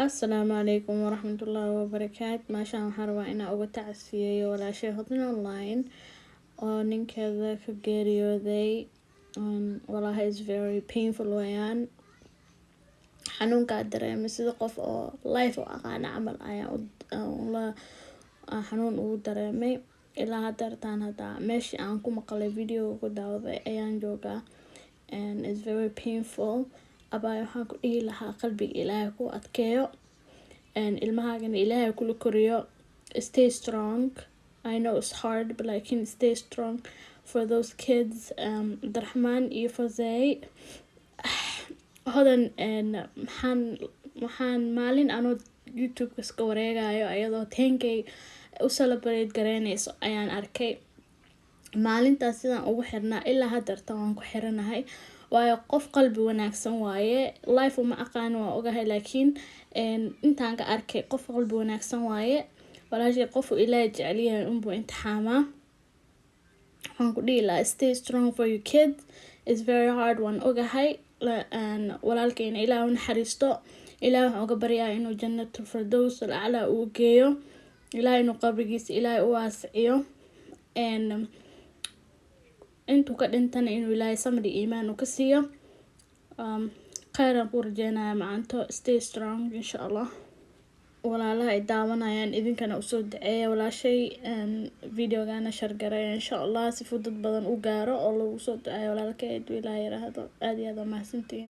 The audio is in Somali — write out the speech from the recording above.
السلام عليكم ورحمة الله وبركاته. ما شاء الله حروا إنا أو تعسية ولا شيء هضنا أونلاين ونين كذا كجاريو ذي والله is very painful ويان حنون قادرة مسد قف أو life وأقانا عمل أيا والله حنون ودرامي إلا هدرتان هدا ماشي عنكم مقالة فيديو قداوة أيان جوجا and it's very painful. أبايو حانكو لها قلبي إلهكو أتكيو and ilmahaagan ilaahay kula koriyo. Stay strong. I know it's hard but I can stay strong for those kids. Abdurrahman iyo Fazay hodan maxaan maalin anoo YouTube iska wareegayo ayadoo 10k u celebrate gareynayso ayaan arkay. Maalintaas sidaan ugu xirnaa ilaa hadarta waan ku xiranahay waayo qof qalbi wanaagsan waaye. Life uma aqaan waa ogahay laakiin intaan ka arkay qof qalbi wanaagsan waaye. walaashay qof ilaahay jecel yahay unbuu imtixaamaa. waxaan ku dhihi lahaa stay strong for your kids. It's very hard waan ogahay walaalkayna ilaahay u naxariisto. ilaahay waxaan uga baryaa inuu jannatul firdaws al-aclaa uu geeyo. ilaahay inuu qabrigiisa ilaahay u waasiciyo intuu ka dhintana inuu ilaahay samri iimaan u ka siiyo. khayran ku rajeynaya macanto. Stay strong insha Allah. walaalaha ay daawanayaan idinkana usoo duceeya walaashay videogana share gareeya insha Allah si fudud badan u gaaro oo lagu soo duceeyo walaalkay ilaahay yiraahdo. aad iyo aad mahadsantiin.